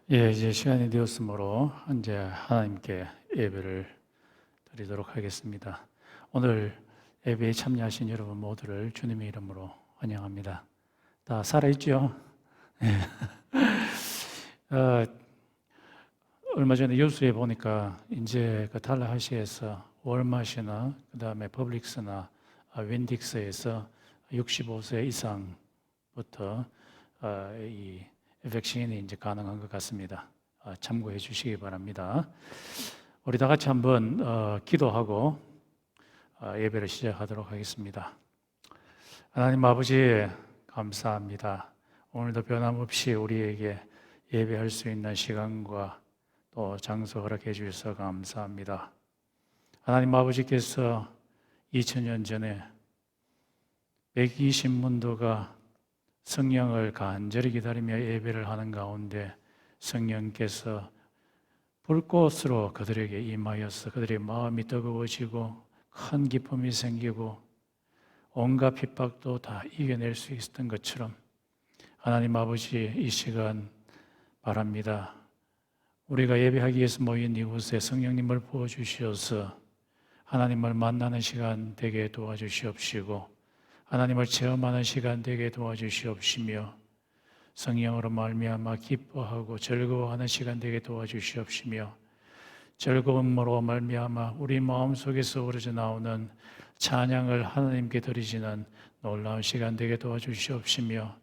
이제 시간이 되었으므로 이제 하나님께 예배를 드리도록 하겠습니다. 오늘 예배에 참여하신 여러분 모두를 주님의 이름으로 환영합니다. 다 살아있죠? 네. 얼마 전에 뉴스에 보니까 이제 그 달라하시에서 월마트나 그 다음에 퍼블릭스나 윈딕스에서 65세 이상부터 이 백신이 이제 가능한 것 같습니다. 참고해 주시기 바랍니다. 우리 다 같이 한번 기도하고 예배를 시작하도록 하겠습니다. 하나님 아버지 감사합니다. 오늘도 변함없이 우리에게 예배할 수 있는 시간과 또 장소 허락해 주셔서 감사합니다. 하나님 아버지께서 2000년 전에 120문도가 성령을 간절히 기다리며 예배를 하는 가운데 성령께서 불꽃으로 그들에게 임하여서 그들의 마음이 뜨거워지고 큰 기쁨이 생기고 온갖 핍박도 다 이겨낼 수 있었던 것처럼 하나님 아버지 이 시간 바랍니다. 우리가 예배하기 위해서 모인 이곳에 성령님을 부어주시어서 하나님을 만나는 시간 되게 도와주시옵시고 하나님을 체험하는 시간 되게 도와주시옵시며 성령으로 말미암아 기뻐하고 즐거워하는 시간 되게 도와주시옵시며 즐거움으로 말미암아 우리 마음속에서 우러져 나오는 찬양을 하나님께 드리지는 놀라운 시간 되게 도와주시옵시며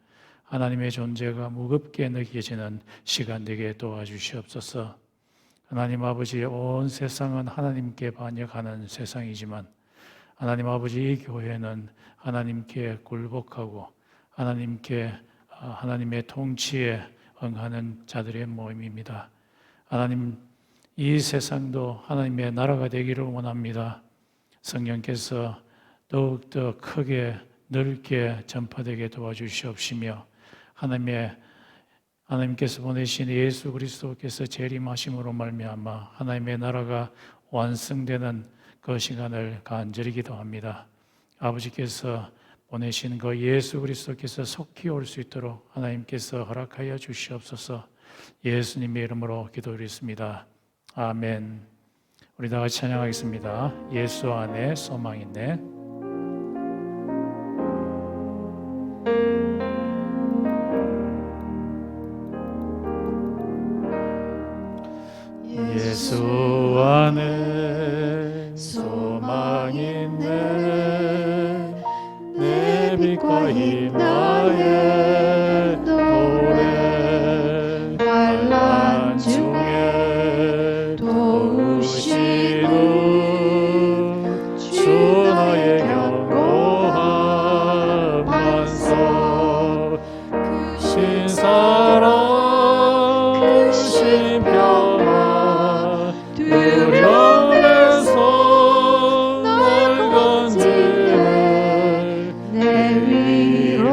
하나님의 존재가 무겁게 느껴지는 시간 되게 도와주시옵소서. 하나님 아버지, 온 세상은 하나님께 반역하는 세상이지만 하나님 아버지 이 교회는 하나님께 굴복하고 하나님의 통치에 응하는 자들의 모임입니다. 하나님, 이 세상도 하나님의 나라가 되기를 원합니다. 성령께서 더욱더 크게 넓게 전파되게 도와주시옵시며 하나님께서 보내신 예수 그리스도께서 재림하심으로 말미암아 하나님의 나라가 완성되는 그 시간을 간절히 기도합니다. 아버지께서 보내신 그 예수 그리스도께서 속히 올 수 있도록 하나님께서 허락하여 주시옵소서. 예수님의 이름으로 기도드렸습니다. 아멘. 우리 다 같이 찬양하겠습니다. 예수 안에 소망 있네. 예수 안에 소망 있네. 내 빛과 힘 나의 노래 환난 중에 도우시는 주 나의 견고한 반석 크신 사랑 크신 평화 두려움에서 날 건지네 내 위로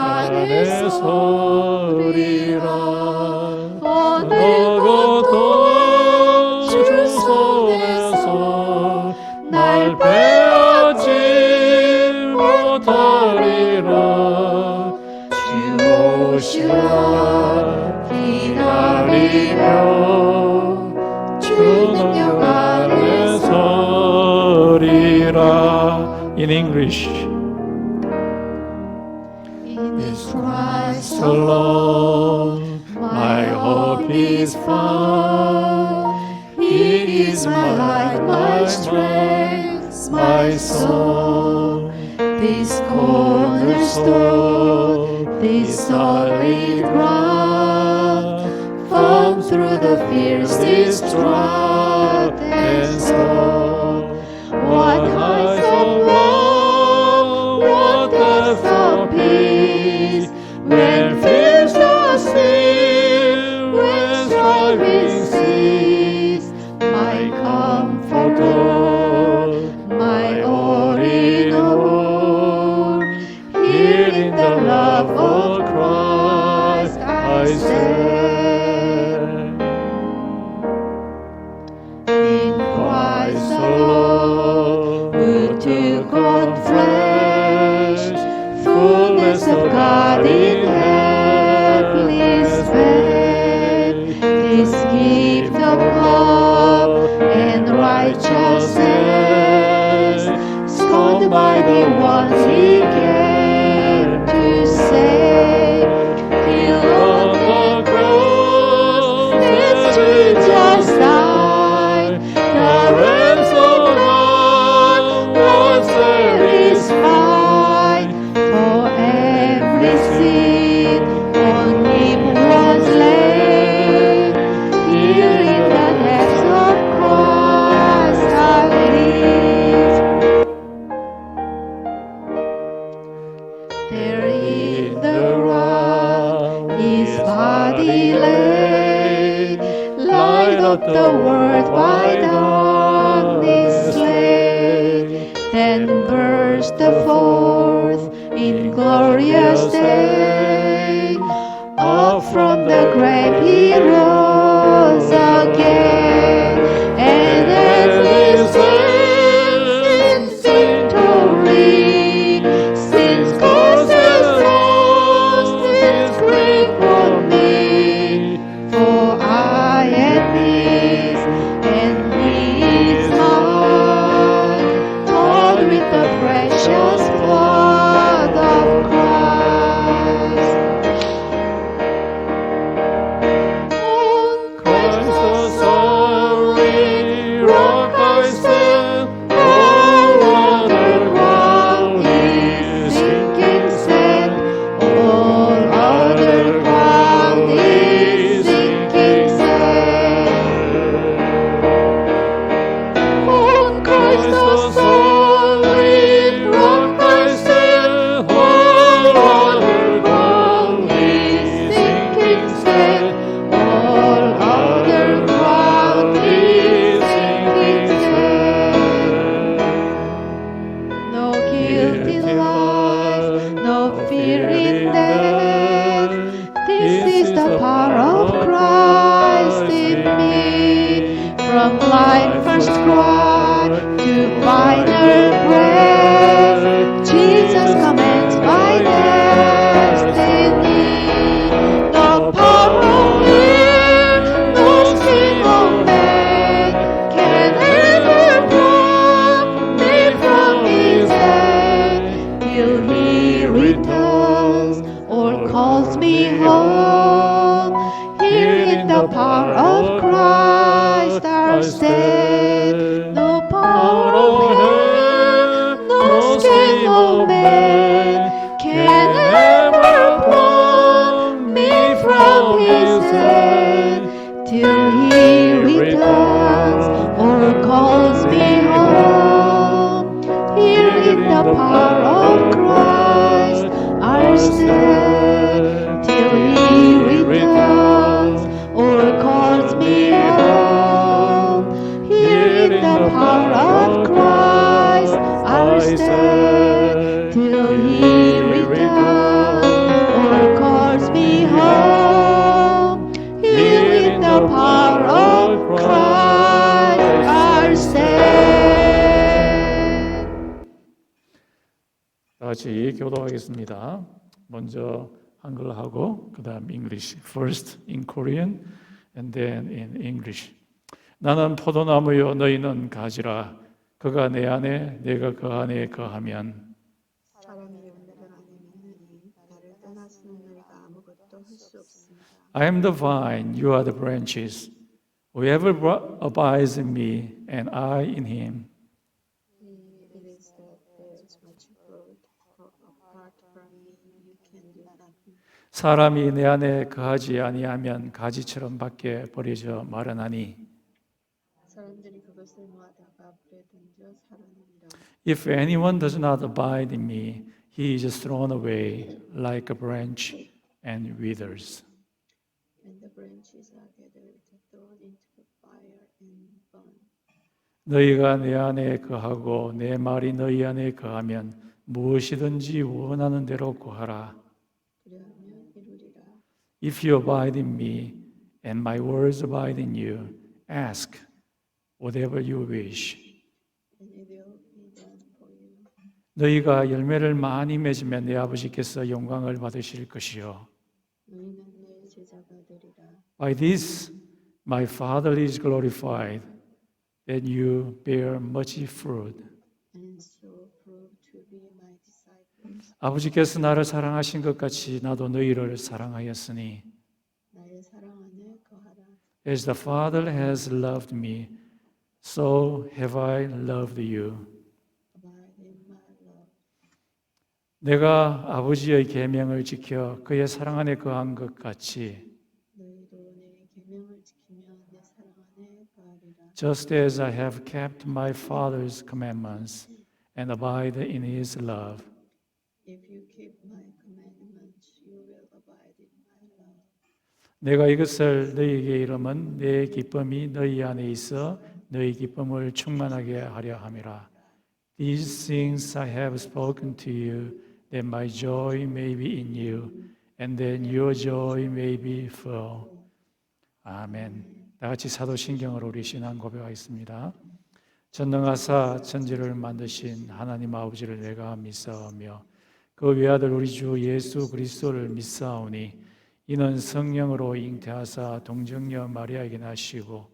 안에 서리라. 어느 것도 주 손에서 날 빼앗지 못하리라. 주 오시라 기다리며 주 능력 아래 서리라. In English, is Christ alone my hope is found. He is my light, my strength, my song. this cornerstone, this solid rock, formed through the fiercest drought and storm. What heights of love, what depths of peace, when fears are still, when striving cease. My comforter, my all in all, here in the love of Christ I stand. In Christ alone, who took on flesh, fullness of God in helpless faith, this gift of love and righteousness, scorned by the ones He came to save. He on the cross, His Jesus died, the ransom God was satisfied. For every sin on Him was laid, here in the depths of Christ I live. There in the ground His body lay, light of the world by darkness slain. Then burst forth in glorious day, up from the grave He rose again, and as He stands in victory, sin's causes lost His grip on me. For I am His, and He is mine, bought with the precious blood of Christ. On Christ Christ the solid rock I stand, all other ground is sinking sand. All other ground is sinking sand. On Christ the solid rock I stand. All other ground is sinking sand. All other ground is sinking sand. No guilt in life, no fear in death. This is the power of Christ in me. From blind first cry to final breath, Jesus commands my destiny. No power of fear, no scheme of man can ever pluck me from His hand. Till He returns or calls me home, here in the power of Christ I stand. No power of hell, no scheme of man can ever pluck me from His hand. Till He returns or calls me home, here in the power of Christ I stand. Till He returns or calls me home, here in the power of Christ 같이 교도하겠습니다. 먼저 한글로 하고 그다음 English. First in Korean and then in English. 나는 포도나무요 너희는 가지라. 그가 내 안에 내가 그 안에 거하면 사람이 열매를 안 내느니 나를 떠나서는 너희가 아무것도 할 수 없습니다. I am the vine, you are the branches. Whoever abides in me and I in him. It is that bears much fruit, for apart from me you can do nothing. 사람이 내 안에 거하지 아니하면 가지처럼 밖에 버려져 마르나니. 사람들이 그것을 모아다가 불에 던져 살아냅니다. If anyone does not abide in me, he is thrown away like a branch and withers. And the branches are gathered, thrown into the fire and burned. 너희가 내 안에 거하고 내 말이 너희 안에 거하면 무엇이든지 원하는 대로 구하라. 그리하면 이루리라. If you abide in me and my words abide in you, ask whatever you wish. And it will be done for you. 너희가 열매를 많이 맺으면 내 아버지께서 영광을 받으실 것이요. 너희는 내 제자가 되리라. By this my Father is glorified, that you bear much fruit. And so prove to be my disciples. 아버지께서 나를 사랑하신 것 같이 나도 너희를 사랑하였으니 나의 사랑 안에 거하라. as the Father has loved me, so have I loved you. Abide in my love. 내가 아버지의 계명을 지켜 그의 사랑 안에 거한 것 같이 너희도 내 계명을 지키며 내 사랑 안에 거하리라. just as I have kept my Father's commandments and abide in his love. If you keep my commandments, you will abide in my love. 내가 이것을 너희에게 이름은 내 기쁨이 너희 안에 있어 너희 기쁨을 충만하게 하려 함이라. These things I have spoken to you, that my joy may be in you, and that your joy may be full. 아멘. 다 같이 사도신경으로 우리 신앙 고백하겠습니다. 전능하사 천지를 만드신 하나님 아버지를 내가 믿사오며 그 외아들 우리 주 예수 그리스도를 믿사오니 이는 성령으로 잉태하사 동정녀 마리아에게 나시고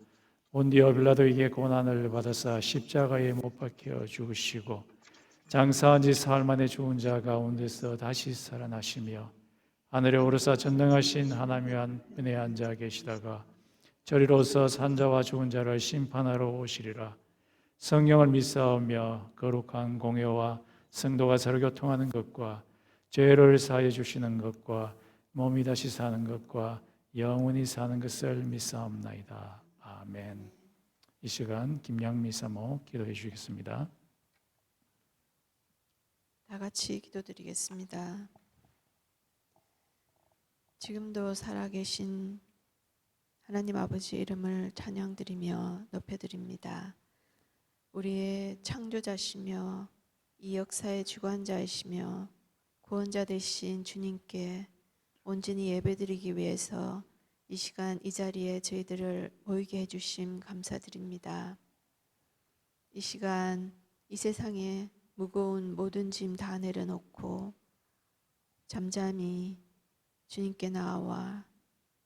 본디오 빌라도에게 고난을 받아사 십자가에 못 박혀 죽으시고 장사한 지 사흘 만에 죽은 자 가운데서 다시 살아나시며 하늘에 오르사 전능하신 하나님 편에 앉아 계시다가 저리로서 산자와 죽은 자를 심판하러 오시리라. 성령을 믿사오며 거룩한 공회와 성도가 서로 교통하는 것과 죄를 사해 주시는 것과 몸이 다시 사는 것과 영원히 사는 것을 믿사옵나이다. 아멘. 이 시간 김양미 사모 기도해 주시겠습니다. 다 같이 기도드리겠습니다. 지금도 살아계신 하나님 아버지 이름을 찬양드리며 높여드립니다. 우리의 창조자시며 이 역사의 주관자이시며 구원자 되신 주님께 온전히 예배드리기 위해서 이 시간 이 자리에 저희들을 모이게 해주심 감사드립니다. 이 시간 이 세상에 무거운 모든 짐 다 내려놓고 잠잠히 주님께 나와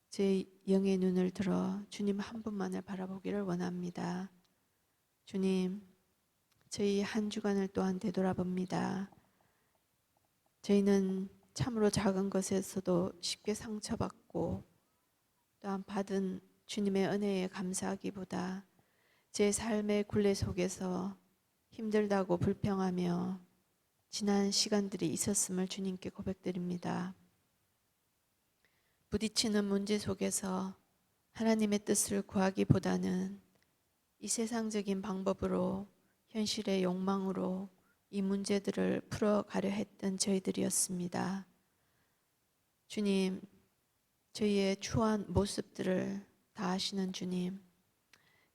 제 영의 눈을 들어 주님 한 분만을 바라보기를 원합니다. 주님, 저희 한 주간을 또한 되돌아봅니다. 저희는 참으로 작은 것에서도 쉽게 상처받고 또한 받은 주님의 은혜에 감사하기보다 제 삶의 굴레 속에서 힘들다고 불평하며 지난 시간들이 있었음을 주님께 고백드립니다. 부딪히는 문제 속에서 하나님의 뜻을 구하기보다는 이 세상적인 방법으로 현실의 욕망으로 이 문제들을 풀어가려 했던 저희들이었습니다. 주님, 저희의 추한 모습들을 다 아시는 주님,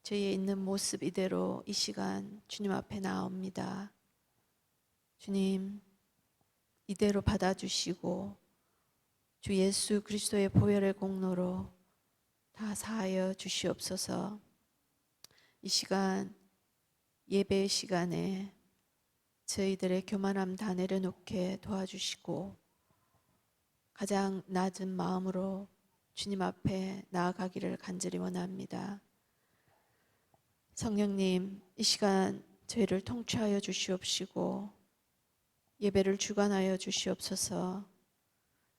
저희의 있는 모습 이대로 이 시간 주님 앞에 나옵니다. 주님, 이대로 받아주시고 주 예수 그리스도의 보혈의 공로로 다 사하여 주시옵소서. 이 시간 예배의 시간에 저희들의 교만함 다 내려놓게 도와주시고 가장 낮은 마음으로 주님 앞에 나아가기를 간절히 원합니다. 성령님, 이 시간 저희를 통치하여 주시옵시고 예배를 주관하여 주시옵소서.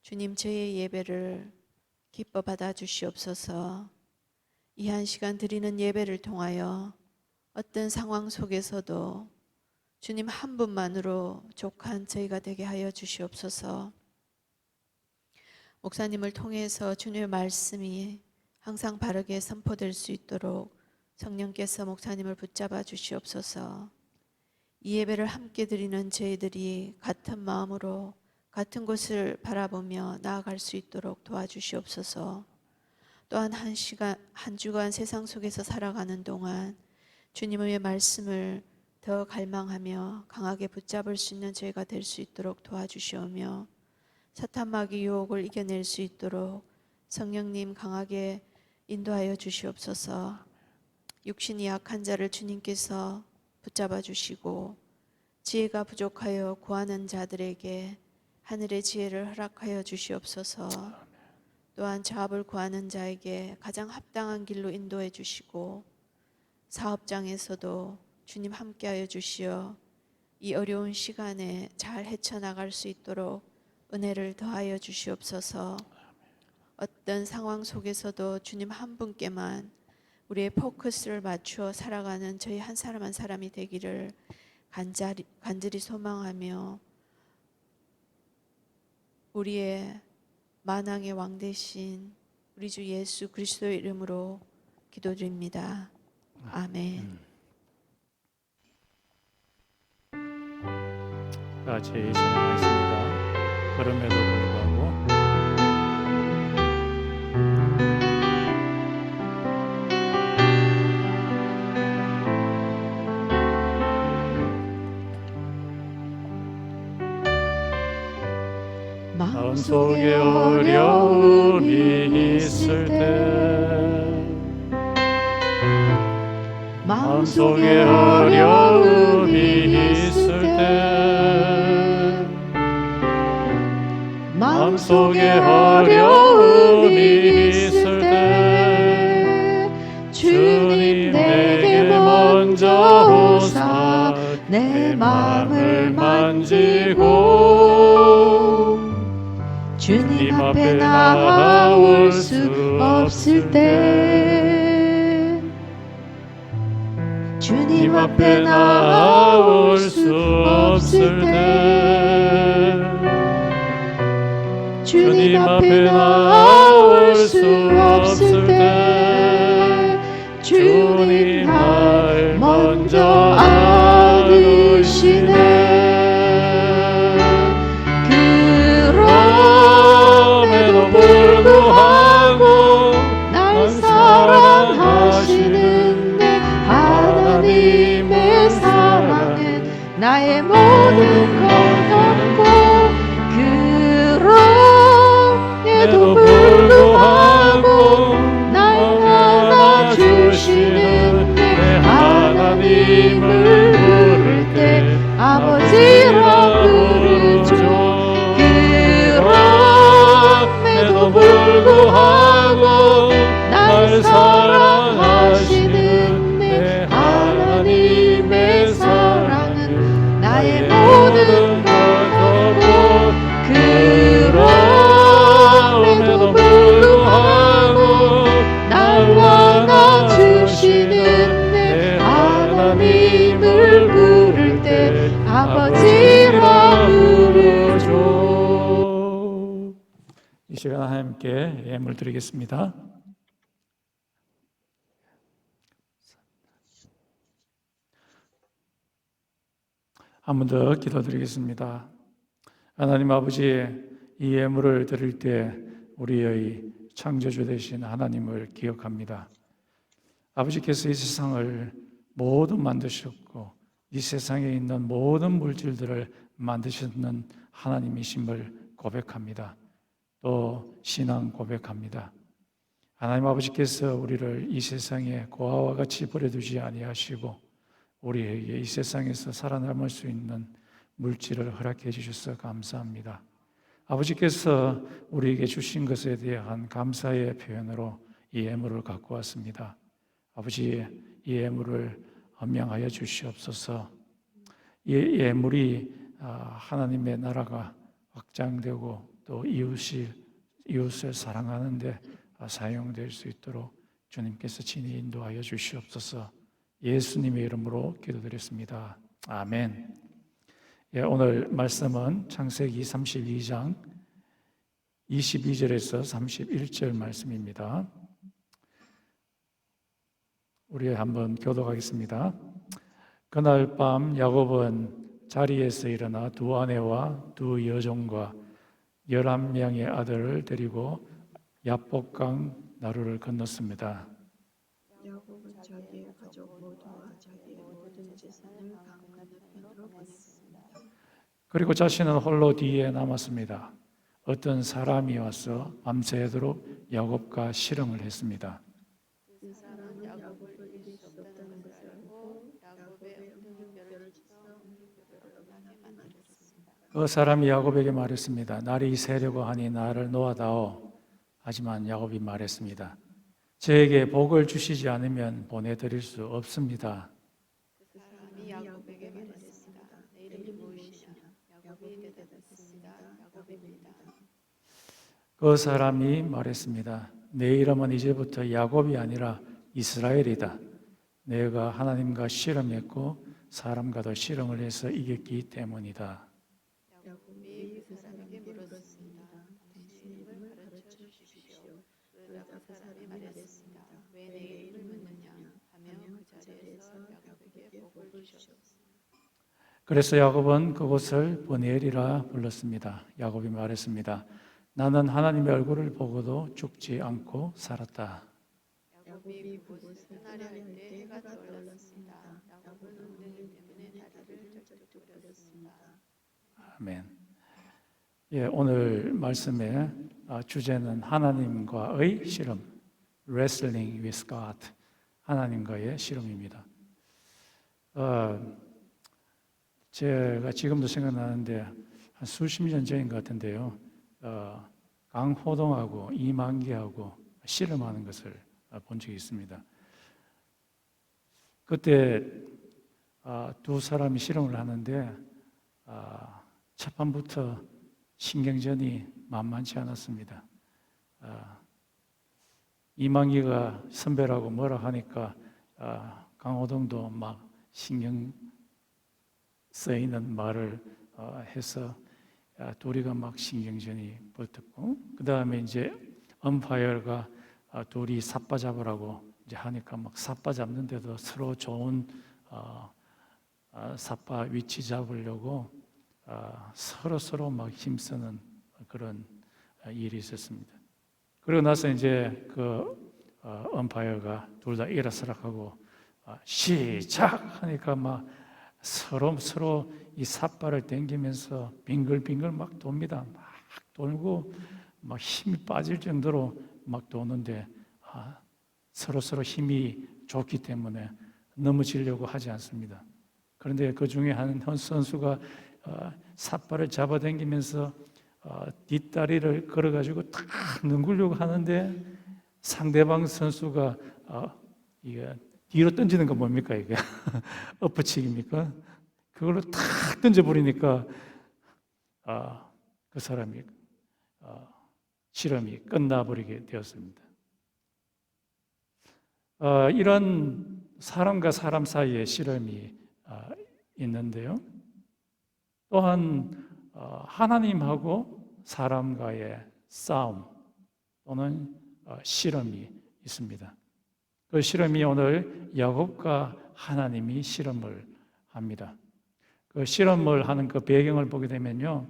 주님, 저희의 예배를 기뻐 받아 주시옵소서. 이 한 시간 드리는 예배를 통하여 어떤 상황 속에서도 주님 한 분만으로 족한 저희가 되게 하여 주시옵소서. 목사님을 통해서 주님의 말씀이 항상 바르게 선포될 수 있도록 성령께서 목사님을 붙잡아 주시옵소서. 이 예배를 함께 드리는 저희들이 같은 마음으로 같은 곳을 바라보며 나아갈 수 있도록 도와주시옵소서. 또한 한 주간 세상 속에서 살아가는 동안 주님의 말씀을 더 갈망하며 강하게 붙잡을 수 있는 저희가 될 수 있도록 도와주시오며 사탄 마귀 유혹을 이겨낼 수 있도록 성령님 강하게 인도하여 주시옵소서. 육신이 약한 자를 주님께서 붙잡아 주시고 지혜가 부족하여 구하는 자들에게 하늘의 지혜를 허락하여 주시옵소서. 또한 자업을 구하는 자에게 가장 합당한 길로 인도해 주시고 사업장에서도 주님 함께하여 주시어 이 어려운 시간에 잘 헤쳐나갈 수 있도록 은혜를 더하여 주시옵소서. 어떤 상황 속에서도 주님 한 분께만 우리의 포커스를 맞추어 살아가는 저희 한 사람 한 사람이 되기를 간절히 소망하며 우리의 만왕의 왕 되신 우리 주 예수 그리스도의 이름으로 기도드립니다. 아멘. 같이 찬양하겠습니다. 그럼에도 불구하고 마음속에 어려움이 있을 때 마음속에 어려움이 있을 때 마음속에 어려움이 있을 때 주님 내게 먼저 오사 내 마음을 만지고 주님 앞에 나아올 수 없을 때 주님 앞에 나아올 수 없을 때 주님 앞에 나아올 수 없을 때 주님 날 먼저 안으시네. 그럼에도 불구하고 날 사랑하시는 내 하나님의 사랑은 나의 모든 것 없고 그럼에도 불구하고 날 안아주시는 내 하나님을 부를 때 아버지라 부르죠. 그럼에도 불구하고 날 사랑하시는 내 하나님의 사랑은 나의 모든 것 없고 그럼에도 불구하고 날 안아주시는 내 하나님을 부를 때 아버지라 부르죠. 이 시간 하나님께 예물 드리겠습니다. 한 번 더 기도드리겠습니다. 하나님 아버지, 이 예물을 드릴 때 우리의 창조주 되신 하나님을 기억합니다. 아버지께서 이 세상을 모두 만드셨고 이 세상에 있는 모든 물질들을 만드셨는 하나님이심을 고백합니다. 또 신앙 고백합니다. 하나님 아버지께서 우리를 이 세상에 고아와 같이 버려두지 아니하시고 우리에게 이 세상에서 살아남을 수 있는 물질을 허락해 주셔서 감사합니다. 아버지께서 우리에게 주신 것에 대한 감사의 표현으로 이 예물을 갖고 왔습니다. 아버지, 이 예물을 헌명하여 주시옵소서. 이 예물이 하나님의 나라가 확장되고 또 이웃을 사랑하는 데 사용될 수 있도록 주님께서 친히 인도하여 주시옵소서. 예수님의 이름으로 기도드렸습니다. 아멘. 예, 오늘 말씀은 창세기 32장 22절에서 31절 말씀입니다. 우리 한번 교독하겠습니다. 그날 밤 야곱은 자리에서 일어나 두 아내와 두 여종과 11명의 아들을 데리고 야복강 나루를 건넜습니다. 야곱은 자기의 가족 모두와 자기의 모든 재산을 강 건너편으로 보냈습니다. 그리고 자신은 홀로 뒤에 남았습니다. 어떤 사람이 와서 밤새도록 야곱과 씨름을 했습니다. 그 사람은 야곱을 이길 수 없다는 것을 알고 야곱의 음흉뼈를 치서 음흉뼈를 나게 만들었습니다. 그 사람이 야곱에게 말했습니다. 날이 새려고 하니 나를 놓아다오. 하지만 야곱이 말했습니다. 저에게 복을 주시지 않으면 보내드릴 수 없습니다. 그 사람이 야곱에게 말했습니다. 내 이름이 무엇이냐? 야곱이 대답했습니다. 야곱입니다. 그 사람이 말했습니다. 내 이름은 이제부터 야곱이 아니라 이스라엘이다. 내가 하나님과 씨름했고 사람과도 씨름을 해서 이겼기 때문이다. 야곱이 그 사람에게 물었습니다. 당신의 이름을 가르쳐 주십시오. 그러자 그 사람이 말했습니다. 왜 내 이름을 묻느냐 하며 그 자리에서 야곱에게 복을 주셨습니다. 그래서 야곱은 그곳을 브니엘이라 불렀습니다. 야곱이 말했습니다. 나는 하나님의 얼굴을 보고도 죽지 않고 살았다. 야곱이 그곳을 떠나려 할 때 해가 떠올랐습니다. 야곱은 웅덩이 때문에 다리를 쩔뚝거렸습니다. 아멘. 예, 오늘 말씀의 주제는 하나님과의 씨름, Wrestling with God, 하나님과의 씨름입니다. 제가 지금도 생각나는데 한 수십 년 전인 것 같은데요. 강호동하고 이만기하고 씨름하는 것을 본 적이 있습니다. 그때 두 사람이 씨름을 하는데 첫 판부터 신경전이 만만치 않았습니다. 이만기가 선배라고 뭐라 하니까 강호동도 막 신경 쓰이는 말을 해서 둘이가 막 신경전이 벌떴고, 그 다음에 이제 엄파이어가 둘이 삿바 잡으라고 이제 하니까 막 삿바 잡는데도 서로 좋은 삿바 위치 잡으려고 서로 막 힘쓰는 그런 일이 있었습니다. 그러고 나서 이제 그 엄파이어가 둘 다 일어서라고 시작 하니까 막 서로 이 삿발을 당기면서 빙글빙글 막 돕니다. 막 돌고 막 힘이 빠질 정도로 막 도는데 서로 힘이 좋기 때문에 넘어지려고 하지 않습니다. 그런데 그 중에 한 선수가 삿발을 잡아당기면서 뒷다리를 걸어가지고 탁 능구려고 하는데 상대방 선수가 이게 뒤로 던지는 거 뭡니까 이게? 엎어치기입니까? 그걸로 탁 던져버리니까 그 사람이 실험이 끝나버리게 되었습니다. 이런 사람과 사람 사이의 실험이 있는데요. 또한 하나님하고 사람과의 싸움 또는 실험이 있습니다. 그 실험이 오늘 야곱과 하나님이 실험을 합니다. 그 실험을 하는 그 배경을 보게 되면요,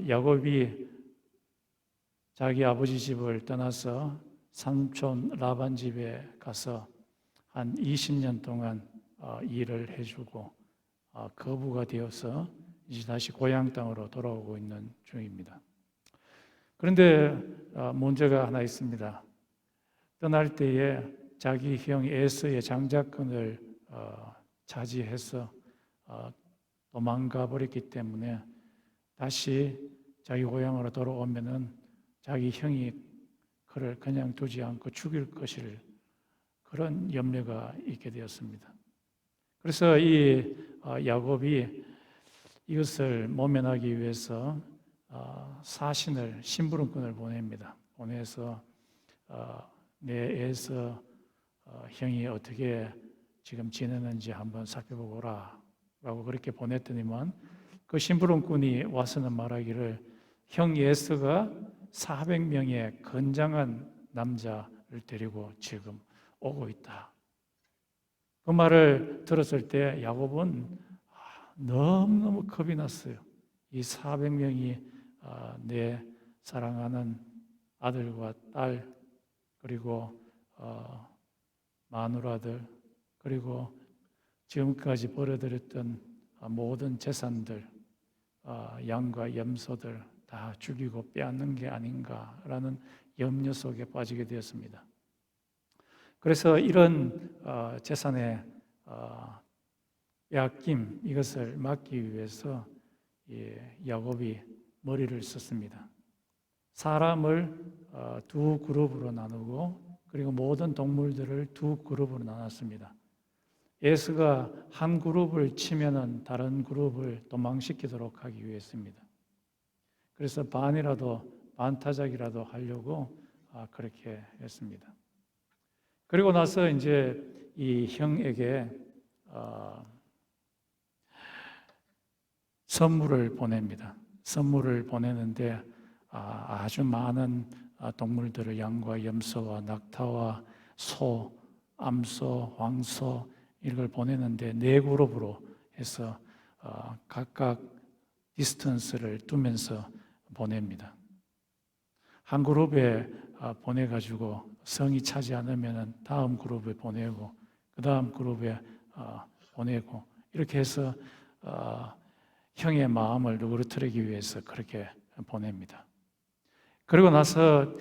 야곱이 자기 아버지 집을 떠나서 삼촌 라반 집에 가서 한 20년 동안 일을 해주고 거부가 되어서 이제 다시 고향 땅으로 돌아오고 있는 중입니다. 그런데 문제가 하나 있습니다. 떠날 때에 자기 형 에서의 장자권을 차지해서 도망가 버렸기 때문에 다시 자기 고향으로 돌아오면은 자기 형이 그를 그냥 두지 않고 죽일 것을 그런 염려가 있게 되었습니다. 그래서 이 야곱이 이것을 모면하기 위해서 사신을 심부름꾼을 보냅니다. 보내서 내 에서 형이 어떻게 지금 지내는지 한번 살펴보거라 라고 그렇게 보냈더니만 그 심부름꾼이 와서는 말하기를 형 에서가 400명의 건장한 남자를 데리고 지금 오고 있다. 그 말을 들었을 때 야곱은 너무너무 겁이 났어요. 이 400명이 내 사랑하는 아들과 딸 그리고 마누라들 그리고 지금까지 벌어들였던 모든 재산들 양과 염소들 다 죽이고 빼앗는 게 아닌가라는 염려 속에 빠지게 되었습니다. 그래서 이런 재산의 빼앗김 이것을 막기 위해서 야곱이 머리를 썼습니다. 사람을 두 그룹으로 나누고 그리고 모든 동물들을 두 그룹으로 나눴습니다. 에서가 한 그룹을 치면은 다른 그룹을 도망시키도록 하기 위해서입니다. 그래서 반타작이라도 하려고 그렇게 했습니다. 그리고 나서 이제 이 형에게 선물을 보냅니다. 선물을 보내는데 아주 많은 동물들을 양과 염소와 낙타와 소, 암소, 황소 이걸 보내는데 네 그룹으로 해서 각각 디스턴스를 두면서 보냅니다. 한 그룹에 보내가지고 성이 차지 않으면 다음 그룹에 보내고 그 다음 그룹에 보내고 이렇게 해서 형의 마음을 누그러뜨리기 위해서 그렇게 보냅니다. 그리고 나서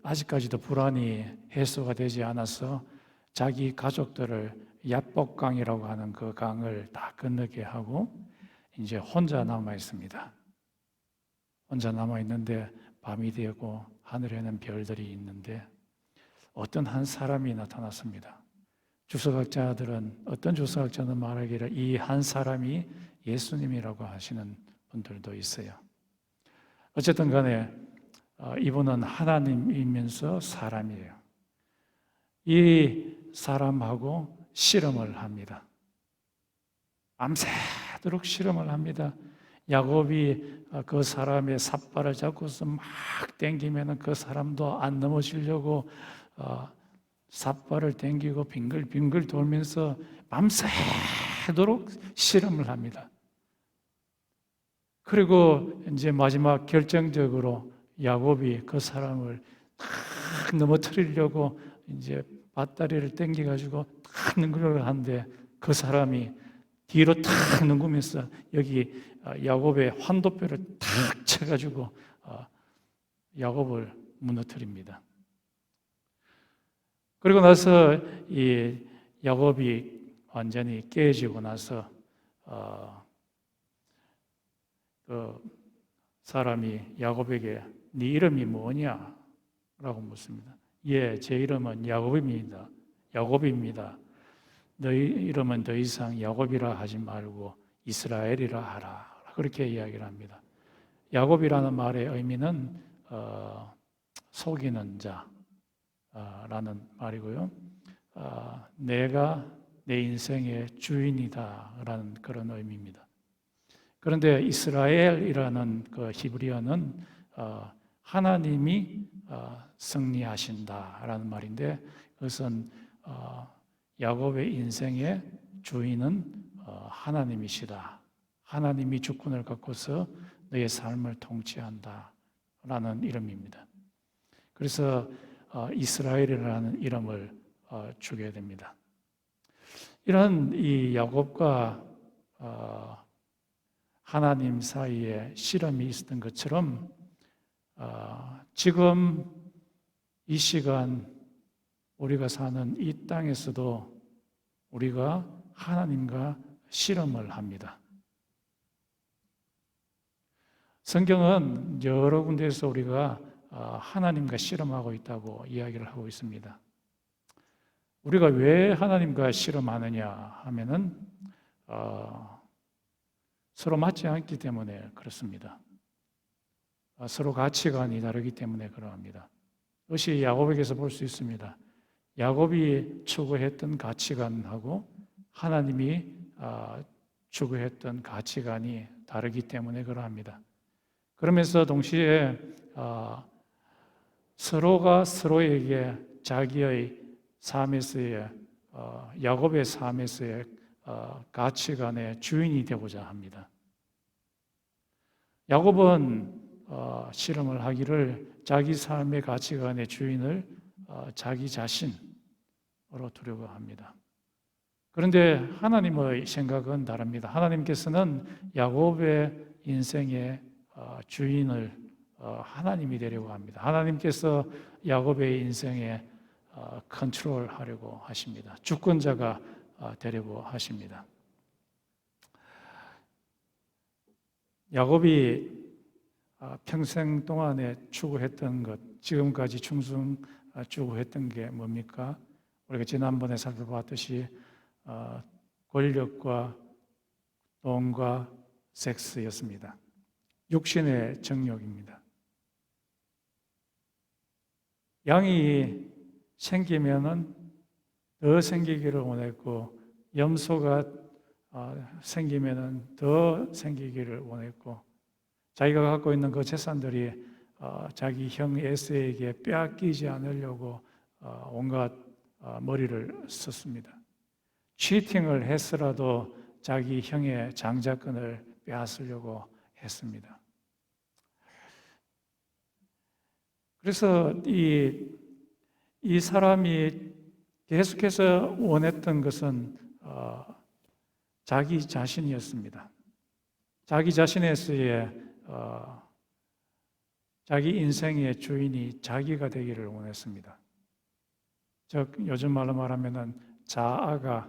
아직까지도 불안이 해소가 되지 않아서 자기 가족들을 야복강이라고 하는 그 강을 다 건너게 하고 이제 혼자 남아 있습니다. 혼자 남아 있는데 밤이 되고 하늘에는 별들이 있는데 어떤 한 사람이 나타났습니다. 주석학자들은 어떤 주석학자는 말하기를 이 한 사람이 예수님이라고 하시는 분들도 있어요. 어쨌든 간에 이분은 하나님이면서 사람이에요. 이 사람하고 실험을 합니다. 밤새도록 실험을 합니다. 야곱이 그 사람의 삿발을 잡고서 막 당기면 그 사람도 안 넘어지려고 삿발을 당기고 빙글빙글 돌면서 밤새도록 실험을 합니다. 그리고 이제 마지막 결정적으로 야곱이 그 사람을 탁 넘어뜨리려고 이제 밧다리를 당겨가지고 탁 능그러려 하는데 그 사람이 뒤로 탁 능구면서 여기 야곱의 환도뼈를 탁 쳐가지고 야곱을 무너뜨립니다. 그리고 나서 이 야곱이 완전히 깨지고 나서 그 사람이 야곱에게 네 이름이 뭐냐? 라고 묻습니다. 예, 제 이름은 야곱입니다. 야곱입니다. 너희 이름은 더 이상 야곱이라 하지 말고 이스라엘이라 하라. 그렇게 이야기를 합니다. 야곱이라는 말의 의미는 속이는 자라는 말이고요. 내가 내 인생의 주인이다라는 그런 의미입니다. 그런데 이스라엘이라는 그 히브리어는 하나님이 승리하신다라는 말인데 그것은 야곱의 인생의 주인은 하나님이시다. 하나님이 주권을 갖고서 너의 삶을 통치한다라는 이름입니다. 그래서 이스라엘이라는 이름을 주게 됩니다. 이런 이 야곱과 하나님 사이에 실험이 있었던 것처럼 지금 이 시간 우리가 사는 이 땅에서도 우리가 하나님과 실험을 합니다. 성경은 여러 군데에서 우리가 하나님과 씨름하고 있다고 이야기를 하고 있습니다. 우리가 왜 하나님과 씨름하느냐 하면은 서로 맞지 않기 때문에 그렇습니다. 서로 가치관이 다르기 때문에 그러합니다. 그것이 야곱에게서 볼 수 있습니다. 야곱이 추구했던 가치관하고 하나님이 추구했던 가치관이 다르기 때문에 그러합니다. 그러면서 동시에 서로가 서로에게 자기의 삶에서의 야곱의 삶에서의 가치관의 주인이 되고자 합니다. 야곱은 실험을 하기를 자기 삶의 가치관의 주인을 자기 자신으로 두려고 합니다. 그런데 하나님의 생각은 다릅니다. 하나님께서는 야곱의 인생의 주인을 하나님이 되려고 합니다. 하나님께서 야곱의 인생에 컨트롤하려고 하십니다. 주권자가 되려고 하십니다. 야곱이 평생 동안에 추구했던 것, 지금까지 추구했던 게 뭡니까? 우리가 지난번에 살펴봤듯이 권력과 돈과 섹스였습니다. 육신의 정욕입니다. 양이 생기면은 더 생기기를 원했고, 염소가 생기면은 더 생기기를 원했고, 자기가 갖고 있는 그 재산들이 자기 형 에서에게 빼앗기지 않으려고 온갖 머리를 썼습니다. 치팅을 해서라도 자기 형의 장자권을 빼앗으려고 했습니다. 그래서 이 사람이 계속해서 원했던 것은 자기 자신이었습니다. 자기 자신에서의 자기 인생의 주인이 자기가 되기를 원했습니다. 즉 요즘 말로 말하면은 자아가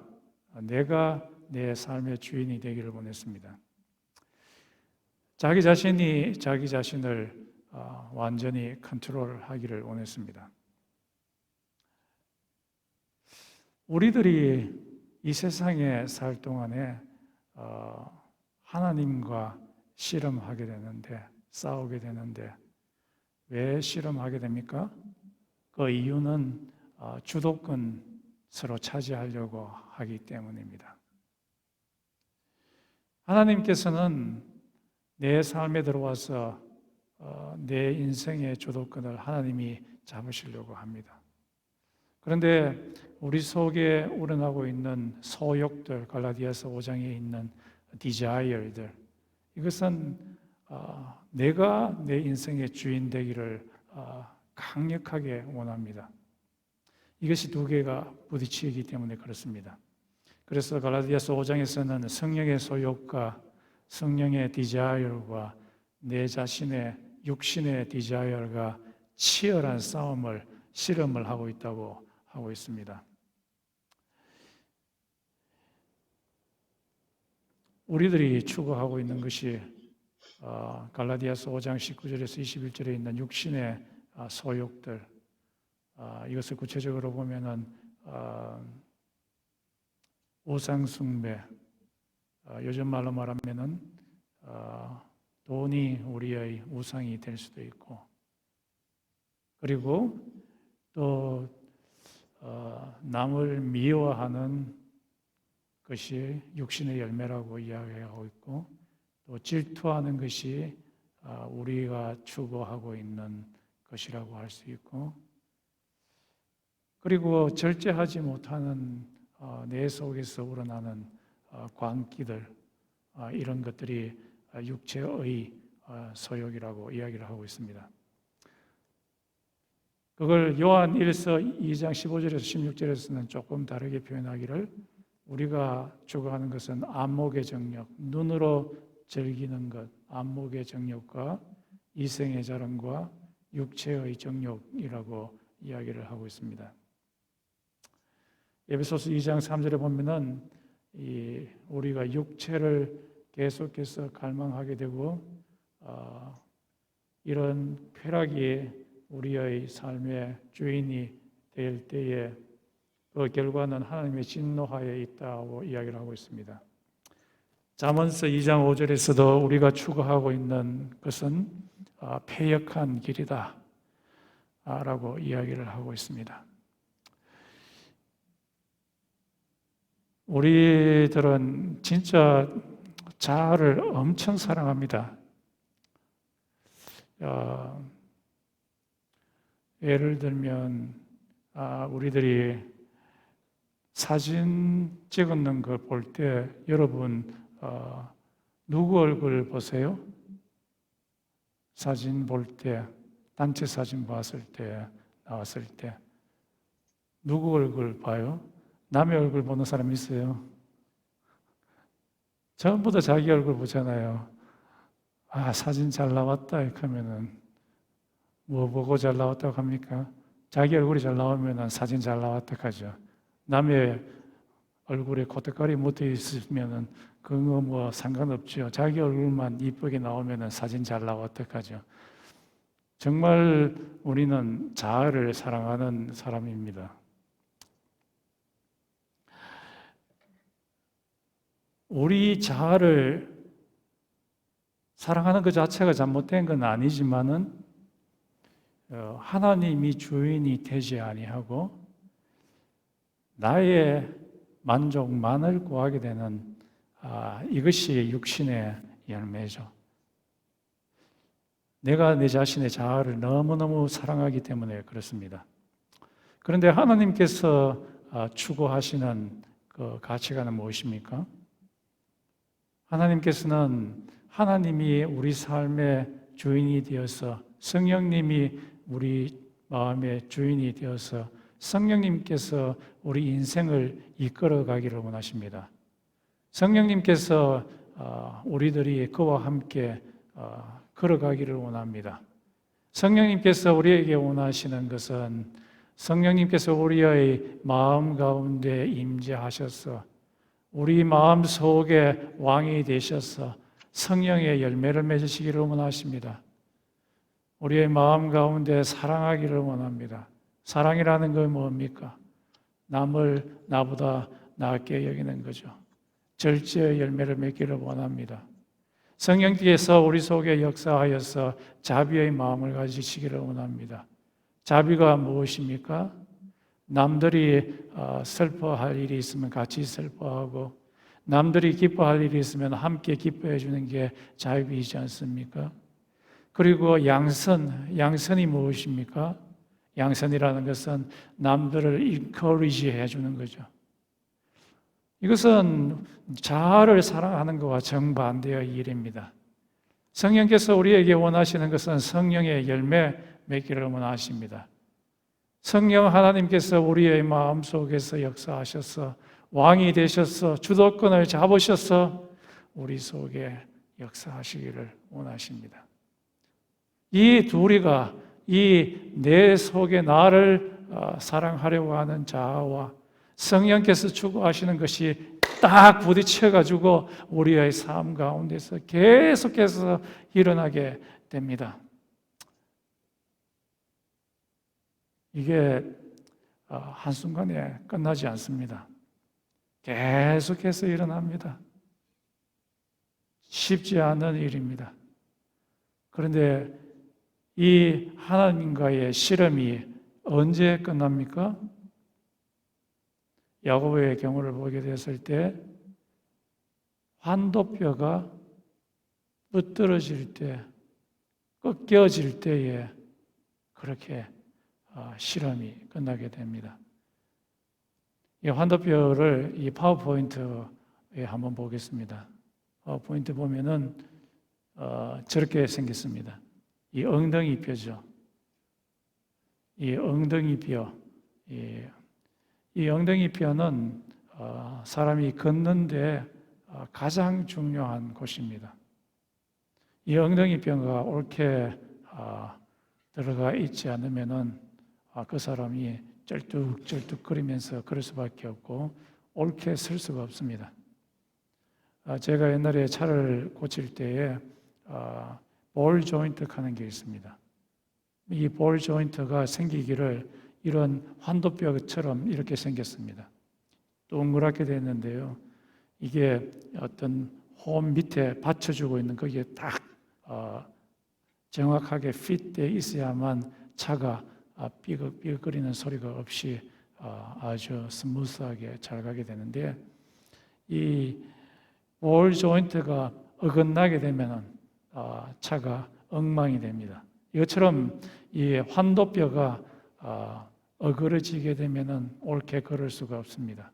내가 내 삶의 주인이 되기를 원했습니다. 자기 자신이 자기 자신을 완전히 컨트롤하기를 원했습니다. 우리들이 이 세상에 살 동안에 하나님과 씨름하게 되는데, 싸우게 되는데 왜 씨름하게 됩니까? 그 이유는 주도권 서로 차지하려고 하기 때문입니다. 하나님께서는 내 삶에 들어와서 내 인생의 주도권을 하나님이 잡으시려고 합니다. 그런데 우리 속에 우러나고 있는 소욕들, 갈라디아서 5장에 있는 desire들, 이것은 내가 내 인생의 주인 되기를 강력하게 원합니다. 이것이 두 개가 부딪히기 때문에 그렇습니다. 그래서 갈라디아서 5장에서는 성령의 소욕과 성령의 desire과 내 자신의 육신의 desire가 치열한 싸움을, 씨름을 하고 있다고 하고 있습니다. 우리들이 추구하고 있는 것이 갈라디아서 5장 19절에서 21절에 있는 육신의 소욕들, 이것을 구체적으로 보면은 우상숭배, 요즘 말로 말하면은 돈이 우리의 우상이 될 수도 있고, 그리고 또 남을 미워하는 것이 육신의 열매라고 이야기하고 있고, 또 질투하는 것이 우리가 추구하고 있는 것이라고 할 수 있고, 그리고 절제하지 못하는 내 속에서 우러나는 광기들, 이런 것들이 육체의 소욕이라고 이야기를 하고 있습니다. 그걸 요한 1서 2장 15절에서 16절에서는 조금 다르게 표현하기를, 우리가 추구하는 것은 안목의 정욕, 눈으로 즐기는 것, 안목의 정욕과 이생의 자랑과 육체의 정욕이라고 이야기를 하고 있습니다. 에베소서 2장 3절에 보면은 우리가 육체를 계속해서 갈망하게 되고 이런 쾌락이 우리의 삶의 주인이 될 때에 그 결과는 하나님의 진노하에 있다고 이야기를 하고 있습니다. 잠언서 2장 5절에서도 우리가 추구하고 있는 것은 패역한 길이다 라고 이야기를 하고 있습니다. 우리들은 진짜 자아를 엄청 사랑합니다. 예를 들면 우리들이 사진 찍는 걸 볼 때 여러분 누구 얼굴 보세요? 사진 볼 때, 단체 사진 봤을 때, 나왔을 때 누구 얼굴 봐요? 남의 얼굴 보는 사람 있어요? 전부 다 자기 얼굴 보잖아요. 사진 잘 나왔다 하면은 뭐 보고 잘 나왔다고 합니까? 자기 얼굴이 잘 나오면은 사진 잘 나왔다 하죠. 남의 얼굴에 고춧가리 묻어 있으면은 그거 뭐 상관없죠. 자기 얼굴만 이쁘게 나오면은 사진 잘 나왔다 하죠. 정말 우리는 자아를 사랑하는 사람입니다. 우리 자아를 사랑하는 그 자체가 잘못된 건 아니지만은 하나님이 주인이 되지 아니하고 나의 만족만을 구하게 되는 이것이 육신의 열매죠. 내가 내 자신의 자아를 너무너무 사랑하기 때문에 그렇습니다. 그런데 하나님께서 추구하시는 그 가치관은 무엇입니까? 하나님께서는 하나님이 우리 삶의 주인이 되어서 성령님이 우리 마음의 주인이 되어서 성령님께서 우리 인생을 이끌어 가기를 원하십니다. 성령님께서 우리들이 그와 함께 걸어가기를 원합니다. 성령님께서 우리에게 원하시는 것은 성령님께서 우리의 마음 가운데 임재하셔서 우리 마음 속에 왕이 되셔서 성령의 열매를 맺으시기를 원하십니다. 우리의 마음 가운데 사랑하기를 원합니다. 사랑이라는 건 뭡니까? 남을 나보다 낫게 여기는 거죠. 절제의 열매를 맺기를 원합니다. 성령께서 우리 속에 역사하여서 자비의 마음을 가지시기를 원합니다. 자비가 무엇입니까? 남들이 슬퍼할 일이 있으면 같이 슬퍼하고 남들이 기뻐할 일이 있으면 함께 기뻐해 주는 게 자비이지 않습니까? 그리고 양선이 무엇입니까? 양선이라는 것은 남들을 encourage 해주는 거죠. 이것은 자아를 사랑하는 것과 정반대의 일입니다. 성령께서 우리에게 원하시는 것은 성령의 열매 맺기를 원하십니다. 성령 하나님께서 우리의 마음속에서 역사하셔서 왕이 되셔서 주도권을 잡으셔서 우리 속에 역사하시기를 원하십니다. 이 둘이가 이 내 속에 나를 사랑하려고 하는 자아와 성령께서 추구하시는 것이 딱 부딪혀가지고 우리의 삶 가운데서 계속해서 일어나게 됩니다. 이게 한순간에 끝나지 않습니다. 계속해서 일어납니다. 쉽지 않은 일입니다. 그런데 이 하나님과의 실험이 언제 끝납니까? 야고보의 경우를 보게 됐을 때 환도뼈가 부드러질 때, 꺾여질 때에 그렇게 실험이 끝나게 됩니다. 이 환도뼈를 이 파워포인트에 한번 보겠습니다. 파워포인트 보면은 저렇게 생겼습니다. 이 엉덩이 뼈죠. 이 엉덩이 뼈, 이 엉덩이 뼈는 사람이 걷는데 가장 중요한 곳입니다. 이 엉덩이 뼈가 옳게 들어가 있지 않으면은 그 사람이 쩔뚝쩔뚝거리면서 걸을 수밖에 없고 옳게 설 수가 없습니다. 제가 옛날에 차를 고칠 때에 볼 조인트 하는 게 있습니다. 이 볼 조인트가 생기기를 이런 환도뼈처럼 이렇게 생겼습니다. 동그랗게 됐는데요. 이게 어떤 홈 밑에 받쳐주고 있는 거기에 딱 정확하게 핏되어 있어야만 차가 삐걱삐걱거리는 소리가 없이 아주 스무스하게 잘 가게 되는데, 이 볼 조인트가 어긋나게 되면 차가 엉망이 됩니다. 이것처럼 이 환도뼈가 어그러지게 되면 옳게 걸을 수가 없습니다.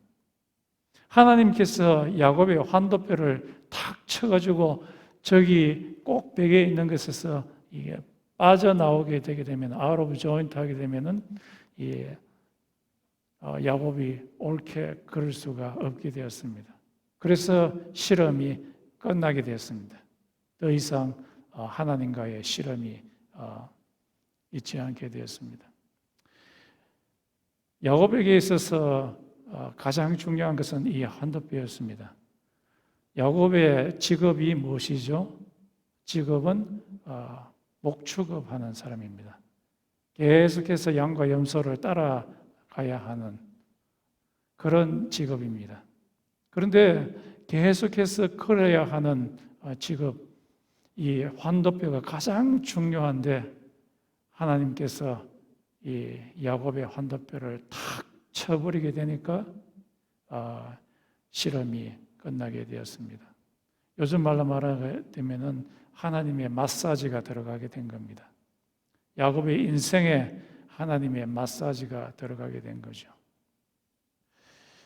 하나님께서 야곱의 환도뼈를 탁 쳐가지고 저기 꼭대기에 있는 것에서 이게 빠져나오게 되게 되면, out of joint 하게 되면은 이 야곱이 옳게 걸을 수가 없게 되었습니다. 그래서 실험이 끝나게 되었습니다. 더 이상 하나님과의 실험이 있지 않게 되었습니다. 야곱에게 있어서 가장 중요한 것은 이 환도뼈였습니다. 야곱의 직업이 무엇이죠? 직업은 목축업하는 사람입니다. 계속해서 양과 염소를 따라가야 하는 그런 직업입니다. 그런데 계속해서 걸어야 하는 직업, 이 환도뼈가 가장 중요한데, 하나님께서 이 야곱의 환도뼈를 탁 쳐버리게 되니까 실험이 끝나게 되었습니다. 요즘 말로 말하게 되면은 하나님의 마사지가 들어가게 된 겁니다. 야곱의 인생에 하나님의 마사지가 들어가게 된 거죠.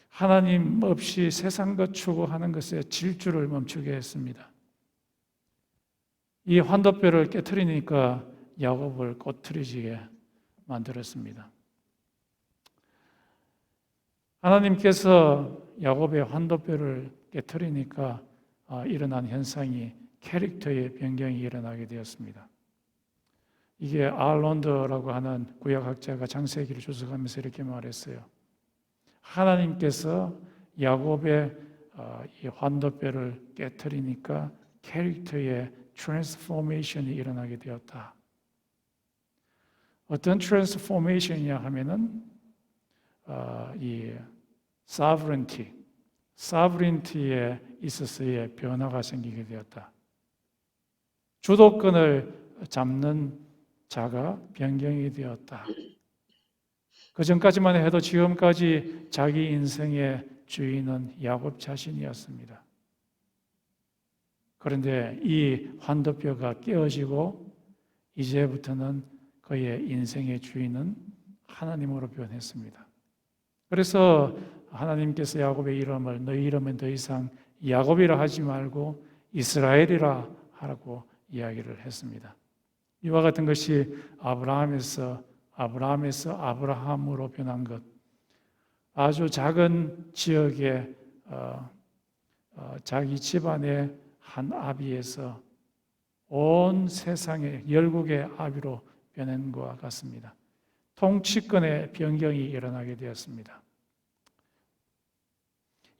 하나님 없이 세상 것 추구하는 것에 질주를 멈추게 했습니다. 이 환도뼈를 깨트리니까 야곱을 꼬투리지게 만들었습니다. 하나님께서 야곱의 환도뼈를 깨트리니까 일어난 현상이 캐릭터의 변경이 일어나게 되었습니다. 이게 알론드라고 하는 구약학자가 창세기를 주석하면서 이렇게 말했어요. 하나님께서 야곱의 이 환도뼈를 깨트리니까 캐릭터의 트랜스포메이션이 일어나게 되었다. 어떤 트랜스포메이션이냐 하면은 이 sovereignty에 있어서의 변화가 생기게 되었다. 주도권을 잡는 자가 변경이 되었다. 그 전까지만 해도 지금까지 자기 인생의 주인은 야곱 자신이었습니다. 그런데 이 환도뼈가 깨어지고 이제부터는 그의 인생의 주인은 하나님으로 변했습니다. 그래서 하나님께서 야곱의 이름을 너희 이름은 더 이상 야곱이라 하지 말고 이스라엘이라 하라고 이야기를 했습니다. 이와 같은 것이 아브라함에서 아브라함으로 변한 것, 아주 작은 지역의 자기 집안의 한 아비에서 온 세상의 열국의 아비로 변한 것과 같습니다. 통치권의 변경이 일어나게 되었습니다.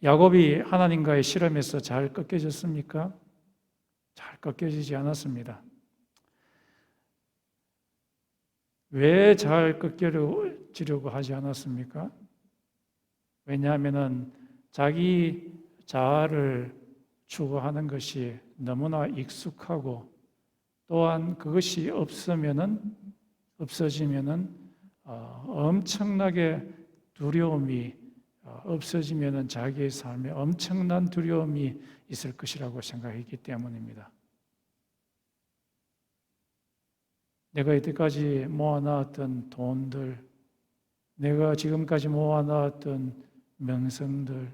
야곱이 하나님과의 실험에서 잘 꺾여졌습니까? 잘 꺾여지지 않았습니다. 왜 잘 꺾여지려고 하지 않았습니까? 왜냐하면 자기 자아를 추구하는 것이 너무나 익숙하고, 또한 그것이 없어지면은 엄청나게 두려움이 없어지면은 자기의 삶에 엄청난 두려움이 있을 것이라고 생각했기 때문입니다. 내가 이때까지 모아놨던 돈들, 내가 지금까지 모아놨던 명성들,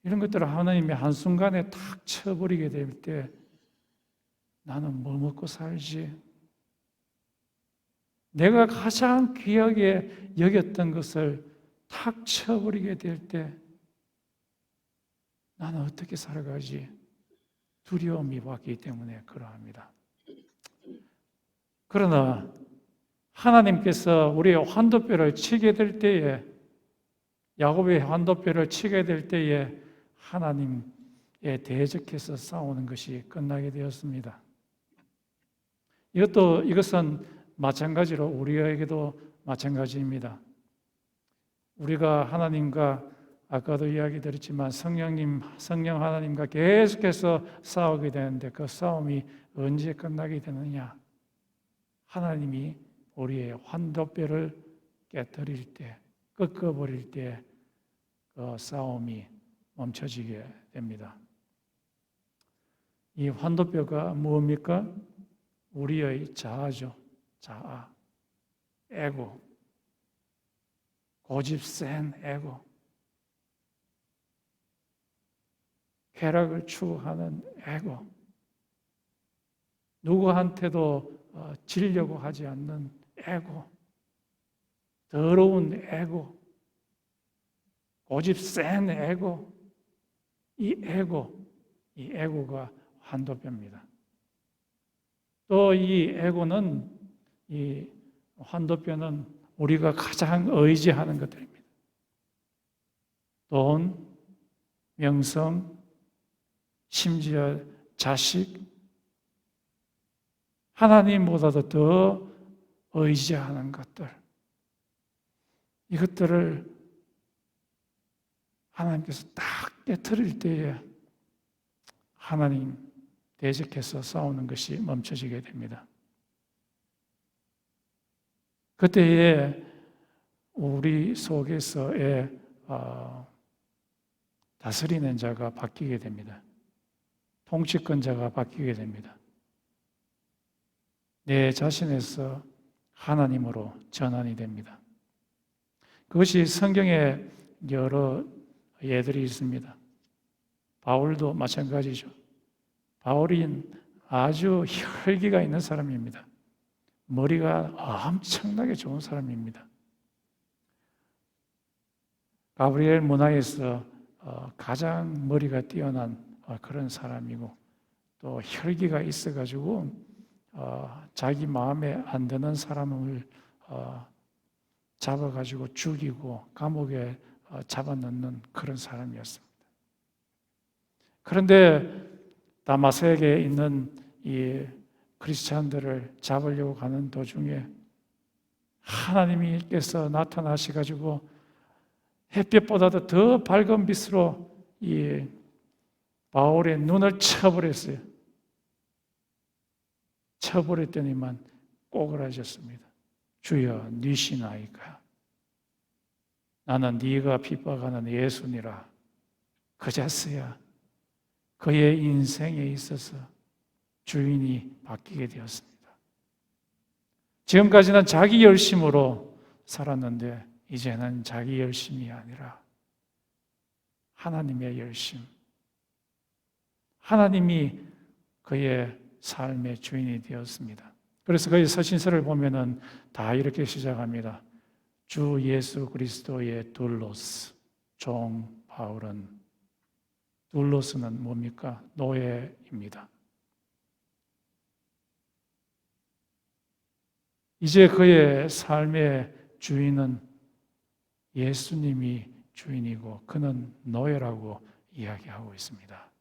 이런 것들을 하나님이 한순간에 탁 쳐버리게 될 때 나는 뭐 먹고 살지? 내가 가장 귀하게 여겼던 것을 탁 쳐버리게 될 때 나는 어떻게 살아가지? 두려움이 왔기 때문에 그러합니다. 그러나 하나님께서 우리의 환도뼈를 치게 될 때에, 야곱의 환도뼈를 치게 될 때에 하나님에 대적해서 싸우는 것이 끝나게 되었습니다. 이것은 마찬가지로 우리에게도 마찬가지입니다. 우리가 하나님과 아까도 이야기 드렸지만 성령 하나님과 계속해서 싸우게 되는데 그 싸움이 언제 끝나게 되느냐? 하나님이 우리의 환도뼈를 깨뜨릴 때, 꺾어버릴 때 그 싸움이 멈춰지게 됩니다. 이 환도뼈가 무엇입니까? 우리의 자아죠. 자아, 에고, 고집 센 에고, 쾌락을 추구하는 에고, 누구한테도 지려고 하지 않는 에고, 더러운 에고, 고집 센 에고, 이 에고가 환도뼈입니다. 또 이 에고는, 이 환도뼈는 우리가 가장 의지하는 것들입니다. 돈, 명성, 심지어 자식, 하나님보다도 더 의지하는 것들, 이것들을 하나님께서 딱 깨트릴 때에 하나님 대적해서 싸우는 것이 멈춰지게 됩니다. 그때에 우리 속에서의 다스리는 자가 바뀌게 됩니다. 통치권자가 바뀌게 됩니다. 내 자신에서 하나님으로 전환이 됩니다. 그것이 성경에 여러 예들이 있습니다. 바울도 마찬가지죠. 바울이 아주 혈기가 있는 사람입니다. 머리가 엄청나게 좋은 사람입니다. 가브리엘 문화에서 가장 머리가 뛰어난 그런 사람이고 또 혈기가 있어가지고 자기 마음에 안 드는 사람을 잡아가지고 죽이고 감옥에 잡아넣는 그런 사람이었습니다. 그런데 다마섹에 있는 이 크리스찬들을 잡으려고 가는 도중에 하나님께서 나타나셔가지고 햇빛보다도 더 밝은 빛으로 이 바울의 눈을 쳐버렸어요. 쳐버렸더니만 꼬그라졌습니다. 주여, 니시나이까? 나는 네가 핍박하는 예수니라. 그제서야 그의 인생에 있어서 주인이 바뀌게 되었습니다. 지금까지는 자기 열심으로 살았는데 이제는 자기 열심이 아니라 하나님의 열심, 하나님이 그의 삶의 주인이 되었습니다. 그래서 그의 서신서를 보면은 다 이렇게 시작합니다. 주 예수 그리스도의 둘로스, 종 바울은, 둘로스는 뭡니까? 노예입니다. 이제 그의 삶의 주인은 예수님이 주인이고 그는 노예라고 이야기하고 있습니다.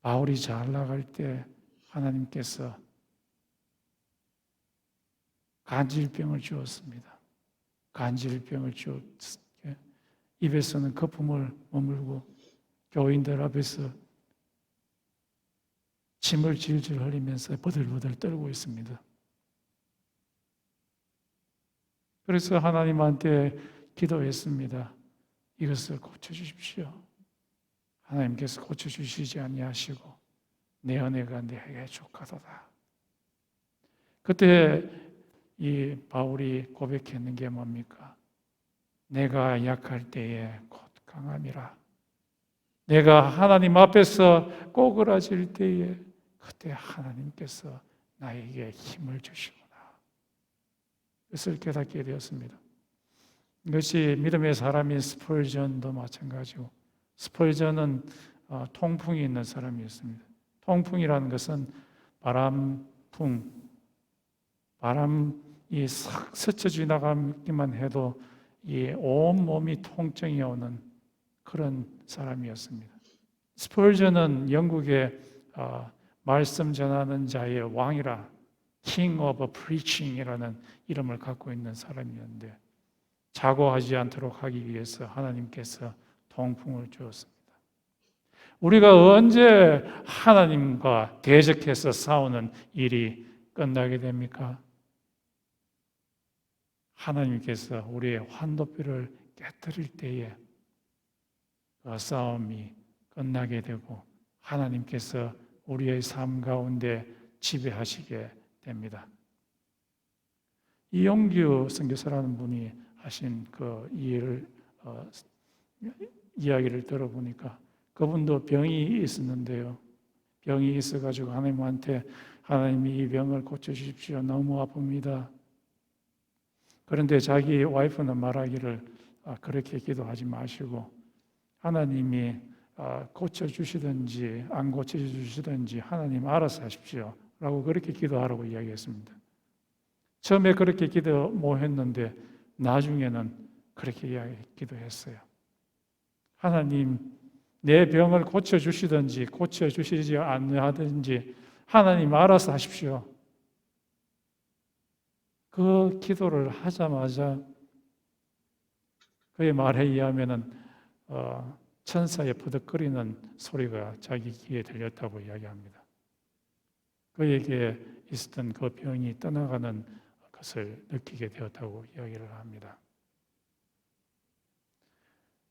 바울이 잘 나갈 때 하나님께서 간질병을 주었습니다. 간질병을 주었 입에서는 거품을 머물고 교인들 앞에서 침을 질질 흘리면서 버들버들 떨고 있습니다. 그래서 하나님한테 기도했습니다. 이것을 고쳐주십시오. 하나님께서 고쳐주시지 아니하시고 내 은혜가 내게 족하도다. 그때 이 바울이 고백했는 게 뭡니까? 내가 약할 때에 곧 강함이라. 내가 하나님 앞에서 꼬그라질 때에 그때 하나님께서 나에게 힘을 주시구나. 그것을 깨닫게 되었습니다. 이것이 믿음의 사람인 스펄전도 마찬가지고, 스펄전은 통풍이 있는 사람이었습니다. 통풍이라는 것은 바람이 싹 스쳐 지나가기만 해도 이 온 몸이 통증이 오는 그런 사람이었습니다. 스펄전은 영국의 말씀 전하는 자의 왕이라 King of Preaching이라는 이름을 갖고 있는 사람이었는데 자고하지 않도록 하기 위해서 하나님께서 통풍을 주었습니다. 우리가 언제 하나님과 대적해서 싸우는 일이 끝나게 됩니까? 하나님께서 우리의 환도뼈를 깨뜨릴 때에 그 싸움이 끝나게 되고 하나님께서 우리의 삶 가운데 지배하시게 됩니다. 이용규 선교사라는 분이 하신 그 이야기를 들어보니까 그분도 병이 있었는데요. 병이 있어가지고 하나님한테 하나님이 이 병을 고쳐주십시오. 너무 아픕니다. 그런데 자기 와이프는 말하기를 그렇게 기도하지 마시고 하나님이 고쳐주시든지 안 고쳐주시든지 하나님 알아서 하십시오 라고 그렇게 기도하라고 이야기했습니다. 처음에 그렇게 기도 못 했는데 나중에는 그렇게 기도했어요. 하나님 내 병을 고쳐주시든지 고쳐주시지 않으든지 하나님 알아서 하십시오. 그 기도를 하자마자 그의 말에 의하면은 천사의 퍼득거리는 소리가 자기 귀에 들렸다고 이야기합니다. 그에게 있었던 그 병이 떠나가는 것을 느끼게 되었다고 이야기를 합니다.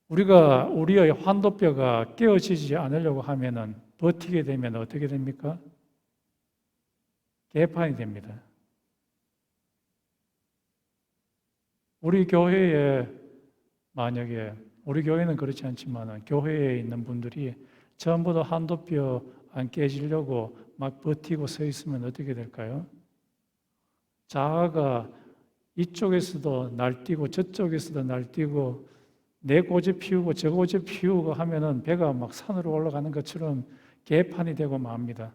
우리가 우리의 환도뼈가 깨어지지 않으려고 하면은 버티게 되면 어떻게 됩니까? 개판이 됩니다. 우리 교회에 만약에 우리 교회는 그렇지 않지만 교회에 있는 분들이 전부 다 환도뼈 안 깨지려고 막 버티고 서 있으면 어떻게 될까요? 자아가 이쪽에서도 날뛰고 저쪽에서도 날뛰고 내 고집 피우고 저 고집 피우고 하면은 배가 막 산으로 올라가는 것처럼 개판이 되고 맙니다.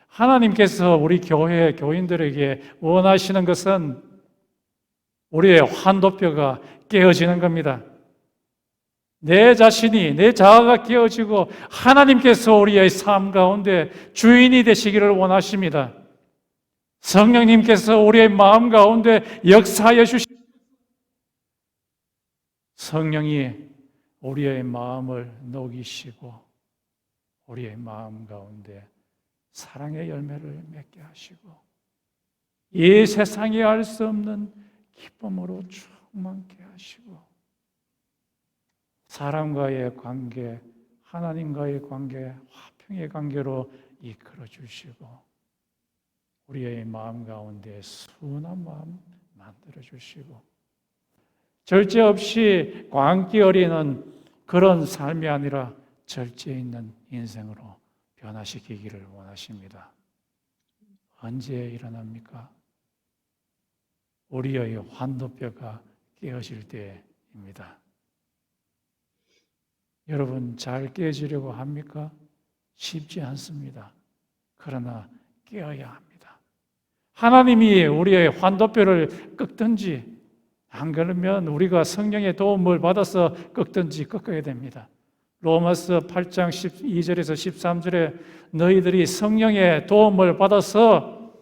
하나님께서 우리 교회 교인들에게 원하시는 것은 우리의 환도뼈가 깨어지는 겁니다. 내 자신이, 내 자아가 깨어지고 하나님께서 우리의 삶 가운데 주인이 되시기를 원하십니다. 성령님께서 우리의 마음 가운데 역사하여 주십니다. 성령이 우리의 마음을 녹이시고 우리의 마음 가운데 사랑의 열매를 맺게 하시고 이 세상에 알 수 없는 기쁨으로 충만케 하시고 사람과의 관계, 하나님과의 관계, 화평의 관계로 이끌어 주시고 우리의 마음 가운데 순한 마음 만들어 주시고 절제 없이 광기 어리는 그런 삶이 아니라 절제 있는 인생으로 변화시키기를 원하십니다. 언제 일어납니까? 우리의 환도뼈가 깨어질 때입니다. 여러분 잘 깨어지려고 합니까? 쉽지 않습니다. 그러나 깨어야 합니다. 하나님이 우리의 환도뼈를 꺾든지 안 그러면 우리가 성령의 도움을 받아서 꺾든지 꺾어야 됩니다. 로마서 8장 12절에서 13절에 너희들이 성령의 도움을 받아서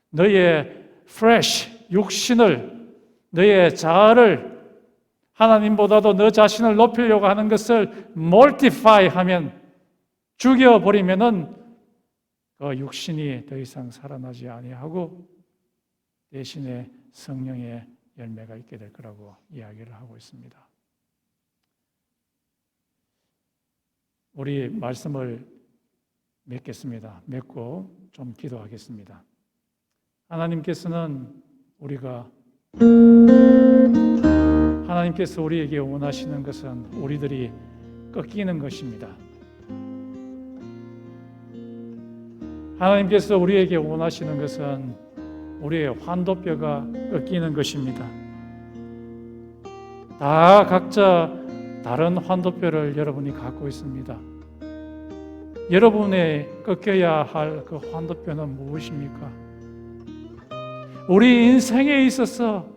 너의 flesh, 육신을, 너의 자아를 하나님보다도 너 자신을 높이려고 하는 것을 mortify 하면 죽여버리면은 그 육신이 더 이상 살아나지 아니하고 대신에 성령의 열매가 있게 될 거라고 이야기를 하고 있습니다. 우리 말씀을 맺겠습니다. 맺고 좀 기도하겠습니다. 하나님께서 우리에게 원하시는 것은 우리들이 꺾이는 것입니다. 하나님께서 우리에게 원하시는 것은 우리의 환도뼈가 꺾이는 것입니다. 다 각자 다른 환도뼈를 여러분이 갖고 있습니다. 여러분의 꺾여야 할 그 환도뼈는 무엇입니까? 우리 인생에 있어서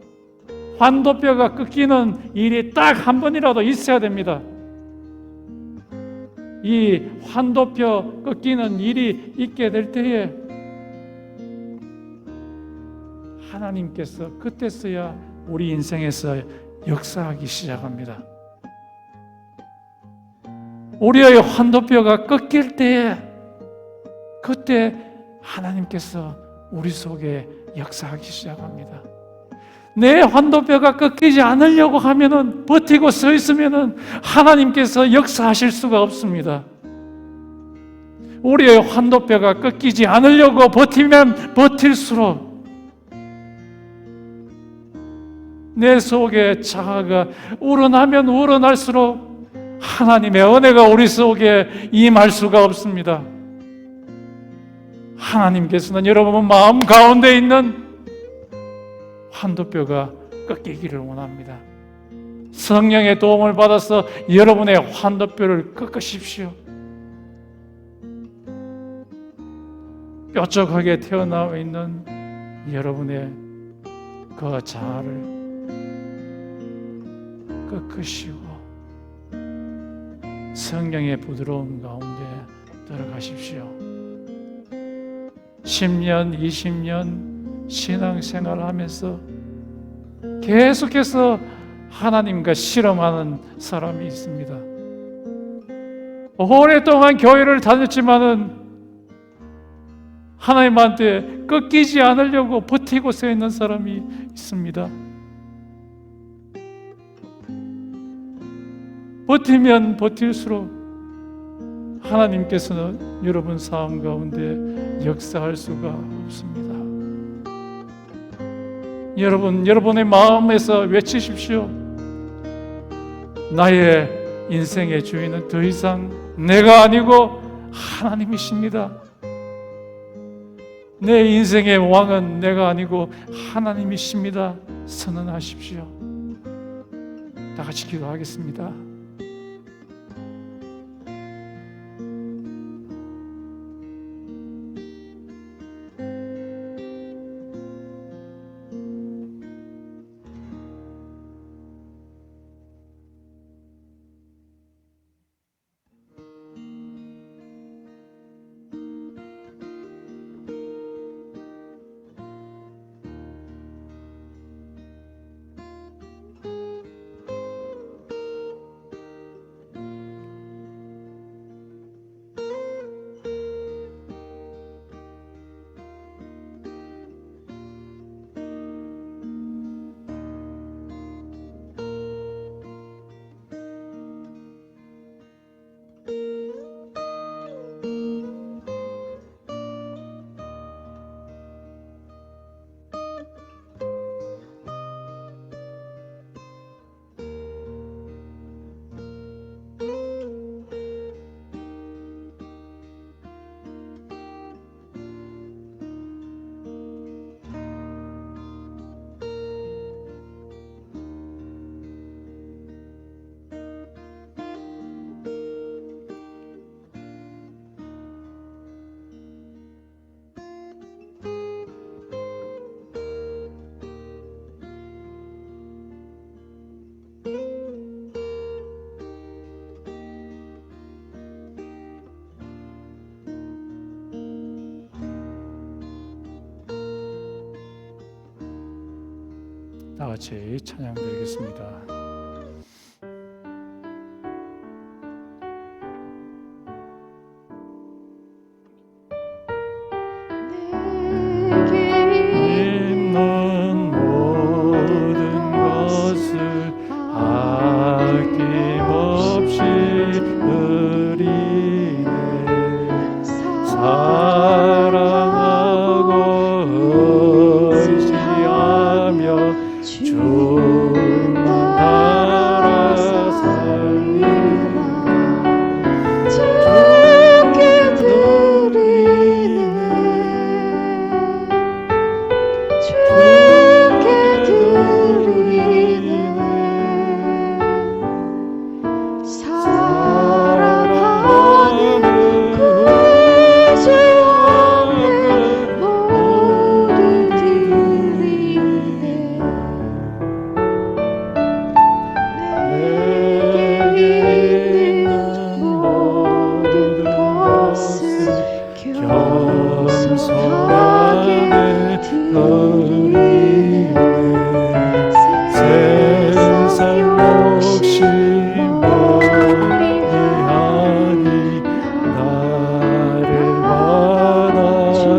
환도뼈가 꺾이는 일이 딱 한 번이라도 있어야 됩니다. 이 환도뼈 꺾이는 일이 있게 될 때에 하나님께서 그때서야 우리 인생에서 역사하기 시작합니다. 우리의 환도뼈가 꺾일 때에 그때 하나님께서 우리 속에 역사하기 시작합니다. 내 환도뼈가 꺾이지 않으려고 하면은, 버티고 서 있으면은 하나님께서 역사하실 수가 없습니다. 우리의 환도뼈가 꺾이지 않으려고 버티면 버틸수록 내 속에 자아가 우러나면 우러날수록 하나님의 은혜가 우리 속에 임할 수가 없습니다. 하나님께서는 여러분 마음 가운데 있는 환도뼈가 꺾이기를 원합니다. 성령의 도움을 받아서 여러분의 환도뼈를 꺾으십시오. 뾰족하게 태어나와 있는 여러분의 그 자아를 꺾으시고 성령의 부드러움 가운데 들어가십시오. 10년, 20년 신앙생활을 하면서 계속해서 하나님과 실험하는 사람이 있습니다. 오랫동안 교회를 다녔지만은 하나님한테 꺾이지 않으려고 버티고 서 있는 사람이 있습니다. 버티면 버틸수록 하나님께서는 여러분 삶 가운데 역사할 수가 없습니다. 여러분의 마음에서 외치십시오. 나의 인생의 주인은 더 이상 내가 아니고 하나님이십니다. 내 인생의 왕은 내가 아니고 하나님이십니다. 선언하십시오. 다 같이 기도하겠습니다. 다 같이 찬양 드리겠습니다. 있는 모든 것을 아낌없이 드리네. 사랑하고 의지하며 죽는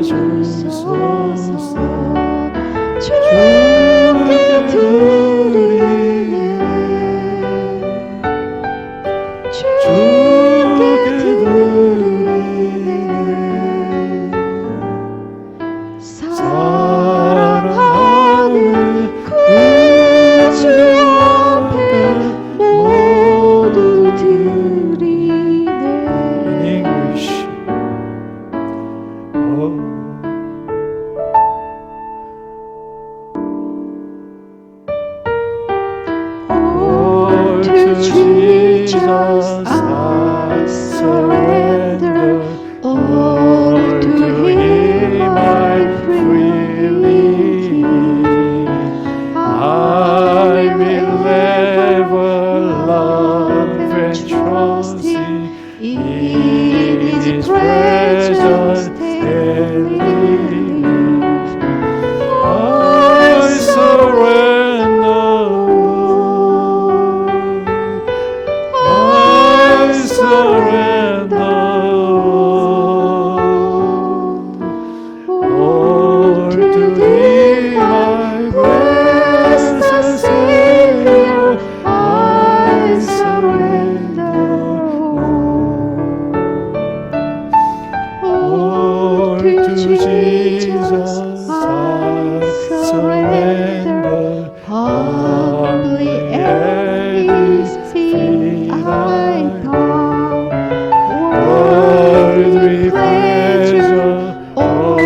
주소서. 주께 드리네 주께 드리네 사랑하는 구주 앞에 모두 드리네. English. All to Jesus I surrender, all to Him I freely give. I will ever love and trust Him in His presence and live. I surrender, I surrender, all to Thee, my blessed Savior. I surrender, all to Jesus I surrender. Humbly at His feet I bow. Worldly pleasure all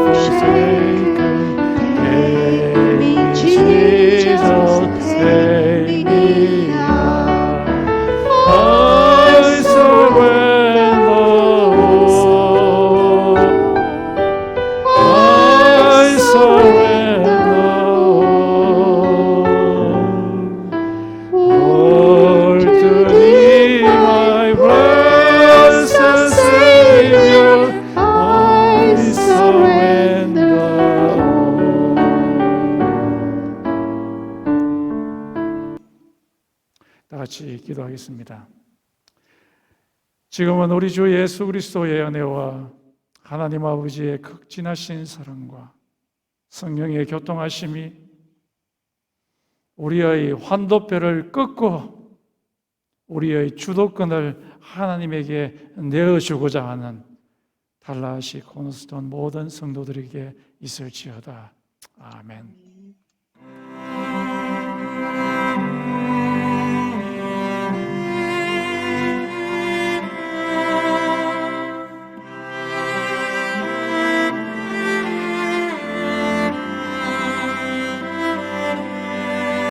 forsaken, take me, Jesus, take me now. I surrender all. I surrender all to Thee, my blessed Savior. I surrender all. 다 같이 기도하겠습니다. 지금은 우리 주 예수 그리스도의 은혜와 하나님 아버지의 극진하신 사랑과 성령의 교통하심이 우리의 환도표를 끊고 우리의 주도권을 하나님에게 내어주고자 하는 달라시 코너스톤 모든 성도들에게 있을지어다. 아멘.